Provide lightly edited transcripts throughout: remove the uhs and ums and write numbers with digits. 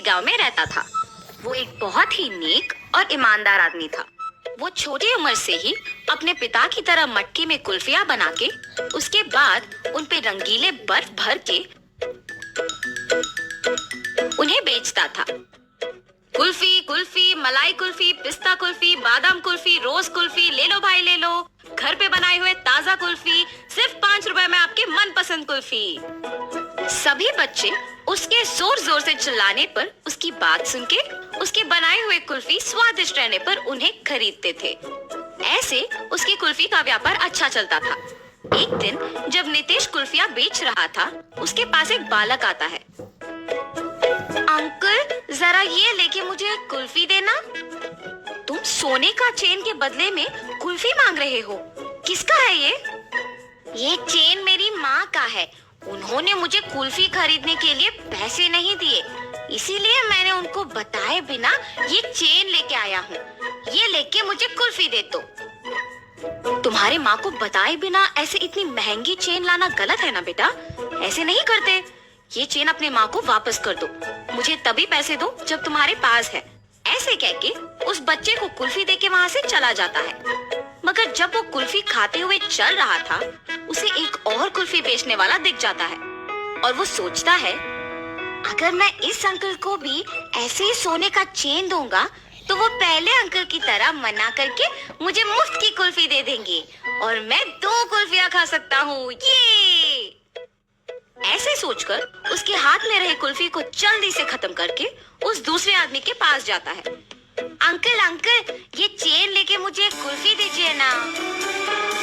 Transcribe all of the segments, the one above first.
किसी गांव में रहता था। वो एक बहुत ही नेक और ईमानदार आदमी था। वो छोटी उम्र से ही अपने पिता की तरह मटके में कुल्फियां बना के उसके बाद उन पे रंगीले बर्फ भर के उन्हें बेचता था। कुल्फी कुल्फी, मलाई कुल्फी, पिस्ता कुल्फी, बादाम कुल्फी, रोज कुल्फी, ले लो भाई ले लो। घर पे बनाए हुए ताजा कुल्फी, सिर्फ 5 रुपए में आपके मनपसंद कुल्फी। सभी बच्चे उसके जोर जोर से चिल्लाने पर, उसकी बात सुन के, उसके बनाए हुए कुल्फी स्वादिष्ट रहने पर उन्हें खरीदते थे। ऐसे उसकी कुल्फी का व्यापार अच्छा चलता था। एक दिन जब नितेश कुल्फियां बेच रहा था, उसके पास एक बालक आता है। अंकल, जरा ये लेके मुझे कुल्फी देना। तुम सोने का चेन के बदले में कुल्फी मांग रहे हो? किसका है ये? ये चेन मेरी माँ का है। उन्होंने मुझे कुल्फी खरीदने के लिए पैसे नहीं दिए, इसीलिए मैंने उनको बताए बिना ये चेन लेके आया हूँ। ये लेके मुझे कुल्फी दे दो। तुम्हारे माँ को बताए बिना ऐसे इतनी महंगी चेन लाना गलत है ना बेटा, ऐसे नहीं करते। ये चेन अपने माँ को वापस कर दो। मुझे तभी पैसे दो जब तुम्हारे पास है। ऐसे कह के उस बच्चे को कुल्फी देके वहाँ से चला जाता है। मगर जब वो कुल्फी खाते हुए चल रहा था, उसे एक और कुल्फी बेचने वाला दिख जाता है और वो सोचता है, अगर मैं इस अंकल को भी ऐसे ही सोने का चेन दूंगा तो वो पहले अंकल की तरह मना करके मुझे मुफ्त की कुल्फी दे देंगे और मैं 2 कुल्फियां खा सकता हूँ। ये ऐसे सोचकर उसके हाथ में रहे कुल्फी को जल्दी से खत्म करके उस दूसरे आदमी के पास जाता है। अंकल अंकल, ये चेन लेके मुझे एक कुल्फी दीजिए ना।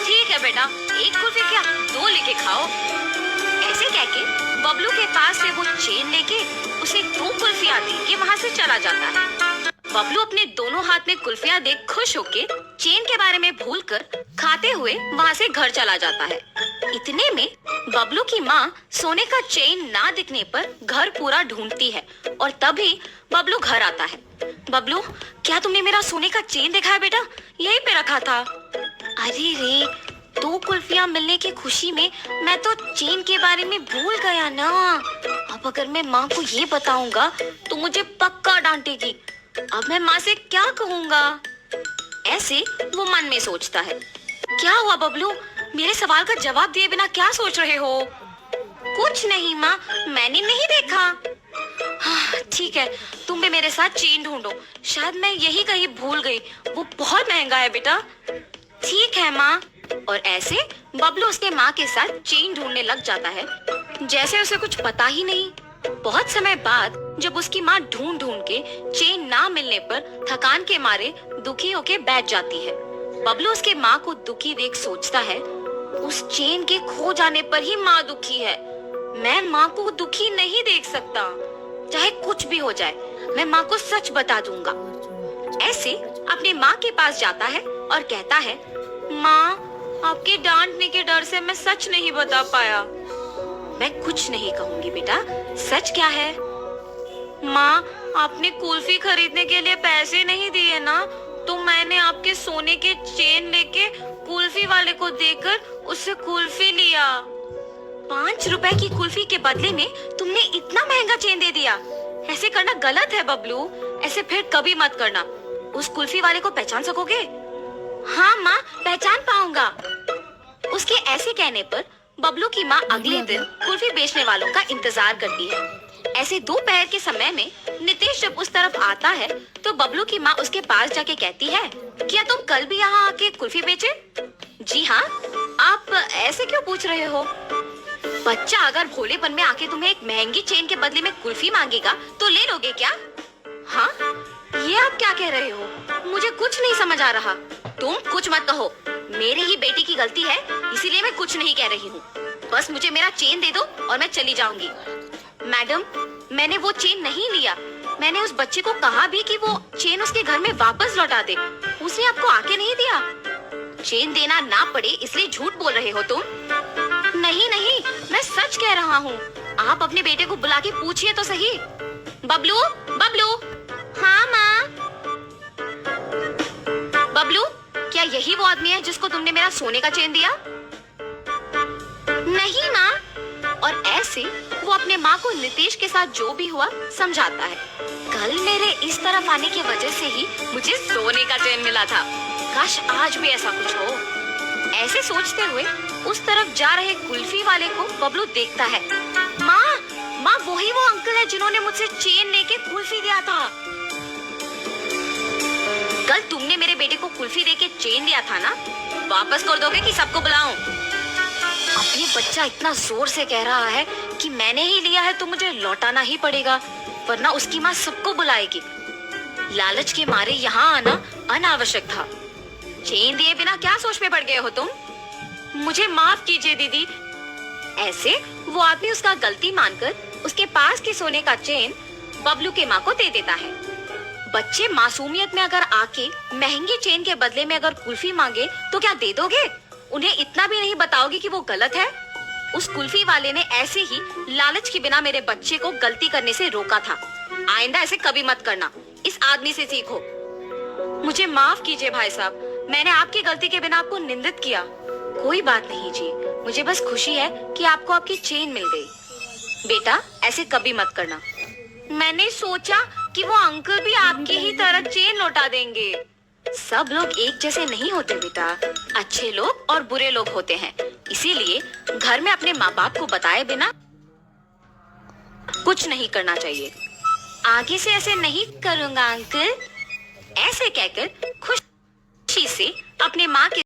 ठीक है बेटा, एक कुल्फी क्या 2 लेके खाओ। ऐसे कह के बबलू के पास से वो चेन लेके उसे 2 कुल्फियां दे के वहाँ से चला जाता है। बबलू अपने दोनों हाथ में कुल्फियां देख खुश होके चेन के बारे में भूलकर खाते हुए वहाँ से घर चला जाता है। इतने में बबलू की माँ सोने का चेन ना दिखने पर घर पूरा ढूंढती है और तभी बबलू घर आता है। बबलू, क्या तुमने मेरा सोने का चेन देखा है बेटा? यहीं पे रखा था। अरे रे, 2 कुल्फियां मिलने की खुशी में मैं तो चेन के बारे में भूल गया ना। अब अगर मैं माँ को ये बताऊंगा तो मुझे पक्का डांटेगी। अब मैं माँ से क्या कहूँगा? ऐसे वो मन में सोचता है। क्या हुआ बबलू, मेरे सवाल का जवाब दिए बिना क्या सोच रहे हो? कुछ नहीं माँ, मैंने नहीं देखा। हाँ, ठीक है, तुम भी मेरे साथ चेन ढूंढो। शायद मैं यही कहीं भूल गई। वो बहुत महंगा है बेटा। ठीक है माँ। और ऐसे बबलू उसके माँ के साथ चेन ढूंढने लग जाता है, जैसे उसे कुछ पता ही नहीं। बहुत समय बाद जब उसकी माँ ढूंढ ढूंढ के चेन ना मिलने पर थकान के मारे दुखी होके बैठ जाती है। बबलू उसके माँ को दुखी देख सोचता है, उस चेन के खो जाने पर ही माँ दुखी है। मैं माँ को दुखी नहीं देख सकता। चाहे कुछ भी हो जाए, मैं माँ को सच बता दूंगा। ऐसे अपनी माँ के पास जाता है और कहता है, माँ, आपके डांटने के डर से मैं सच नहीं बता पाया। मैं कुछ नहीं कहूंगी बेटा, सच क्या है? माँ, आपने कुल्फी खरीदने के लिए पैसे नहीं दिए ना, तो मैंने आपके सोने के चेन लेके कुल्फी वाले को देकर उससे कुल्फी लिया। 5 रुपए की कुल्फी के बदले में तुमने इतना महंगा चेन दे दिया। ऐसे करना गलत है बबलू, ऐसे फिर कभी मत करना। उस कुल्फी वाले को पहचान सकोगे? हाँ माँ, पहचान पाऊंगा। उसके ऐसे कहने पर बबलू की माँ अगले दिन कुल्फी बेचने वालों का इंतजार करती है। ऐसे दोपहर के समय में नितेश जब उस तरफ आता है तो बबलू की माँ उसके पास जाके कहती है, क्या तुम कल भी यहाँ आके कुल्फी बेचे? जी हाँ। आप ऐसे क्यों पूछ रहे हो? बच्चा अगर भोलेपन में आके तुम्हें एक महंगी चेन के बदले में कुल्फी मांगेगा तो ले लोगे क्या? हाँ, ये आप क्या कह रहे हो? मुझे कुछ नहीं समझ आ रहा। तुम कुछ मत कहो, मेरी ही बेटी की गलती है, इसीलिए मैं कुछ नहीं कह रही हूँ। बस मुझे मेरा चेन दे दो और मैं चली जाऊंगी। मैडम, मैंने वो चेन नहीं लिया। मैंने उस बच्चे को कहा भी कि वो चेन उसके घर में वापस लौटा दे। उसने आपको आके नहीं दिया। चेन देना ना पड़े इसलिए झूठ बोल रहे हो तुम? नहीं नहीं, मैं सच कह रहा हूँ। आप अपने बेटे को बुला के पूछिए तो सही। बबलू, बबलू। हाँ माँ। बबलू, क्या यही वो आदमी है जिसको तुमने मेरा सोने का चेन दिया? नहीं माँ। और ऐसे वो अपने माँ को नितेश के साथ जो भी हुआ समझाता है। कल मेरे इस तरफ आने की वजह से ही मुझे सोने का चैन मिला था। काश आज भी ऐसा कुछ हो। ऐसे सोचते हुए उस तरफ जा रहे कुल्फी वाले को बबलू देखता है। माँ, माँ वही वो अंकल है जिन्होंने मुझसे चेन लेके कुल्फी दिया था। कल तुमने मेरे बेटे को कुल्फी देके चेन दिया था ना, वापस कर दोगे कि सबको बुलाऊं? अब ये बच्चा इतना जोर से कह रहा है कि मैंने ही लिया है तो मुझे लौटाना ही पड़ेगा, वरना उसकी माँ सबको बुलाएगी। लालच के मारे यहाँ आना अनावश्यक था। चेन दिए बिना क्या सोच में पड़ गए हो तुम? मुझे माफ कीजिए दीदी। ऐसे वो आदमी उसका गलती मानकर उसके पास के सोने का चेन बबलू के माँ को दे देता है। बच्चे मासूमियत में अगर आके महंगी चेन के बदले में अगर कुल्फी मांगे तो क्या दे दोगे? उन्हें इतना भी नहीं बताओगे कि वो गलत है? उस कुल्फी वाले ने ऐसे ही लालच के बिना मेरे बच्चे को गलती करने से रोका था। आइंदा ऐसे कभी मत करना, इस आदमी से सीखो। मुझे माफ कीजिए भाई साहब, मैंने आपकी गलती के बिना आपको निंदित किया। कोई बात नहीं जी, मुझे बस खुशी है कि आपको आपकी चेन मिल गई। बेटा ऐसे कभी मत करना। मैंने सोचा कि वो अंकल भी आपकी ही तरह चेन लौटा देंगे। सब लोग एक जैसे नहीं होते बेटा, अच्छे लोग और बुरे लोग होते हैं। इसीलिए घर में अपने माँ बाप को बताए बिना कुछ नहीं करना चाहिए। आगे से ऐसे नहीं करूँगा अंकल, ऐसे कहकर खुशी से अपने माँ के